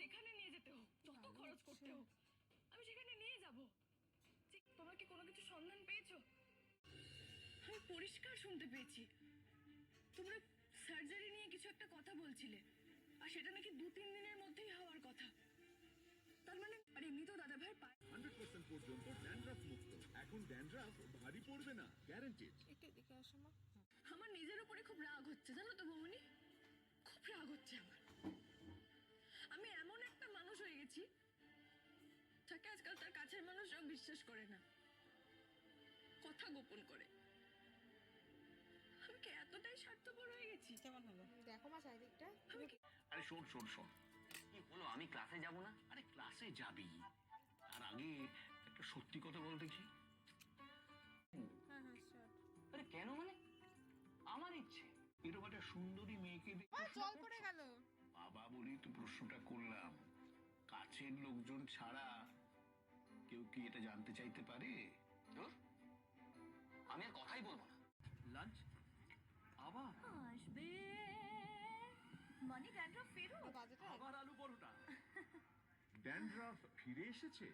যেখানে নিয়ে যেতে হোক, যত খরচ করতে হোক, আমি সেখানে নিয়ে যাব। তোমরা কি কোনো কিছু সন্ধান পেয়েছো? আমি পরিষ্কার শুনতে পেয়েছি তোমরা সার্জারি নিয়ে কিছু একটা কথা বলছিলে, আর সেটা নাকি 2-3 দিনের মধ্যেই হওয়ার কথা। তার মানে আর এমনি তো দাদা ভাই 100% পর্যন্ত ড্যান্ড্রাফ মুক্ত। এখন ড্যান্ড্রাফ ভারী পড়বে না, গ্যারান্টেড। একটু এদিকে আসো মা। আমার নিজের উপরে খুব রাগ হচ্ছে, জানো তো বৌমনি, খুব রাগ হচ্ছে আমার। আমি এমন একটা মানুষ হয়ে গেছি যাকে আজকাল তার কাছের মানুষও বিশ্বাস করে না, কথা গোপন করে। আমি কি এতটাই স্বার্থপর হয়ে গেছি? কেমন হলো দেখো মা চারিদিকটা। আমি কি আরে শোন শোন শোন, কি হলো? আমি ক্লাসে যাব না? আরে ক্লাসে যাবি, তার আগে একটা সত্যি কথা বল দেখি। হ্যাঁ হ্যাঁ স্টার্ট। আরে কেন মানে? আমার ইচ্ছে, এরকম একটা সুন্দরী মেয়েকে দেখে মা জল পড়ে গেল। বাবা বলি তো প্রশ্নটা করলাম। কাছের লোকজন ছাড়া কেউ কি এটা জানতে চাইতে পারে? আমি আর কথাই বলবো না। লাঞ্চ আবার আসবে মানে ড্যান্ড্রফ ফেরো? বাজেটা আবার আলু পরোটা। ড্যান্ড্রাফ ফিরে এসেছে।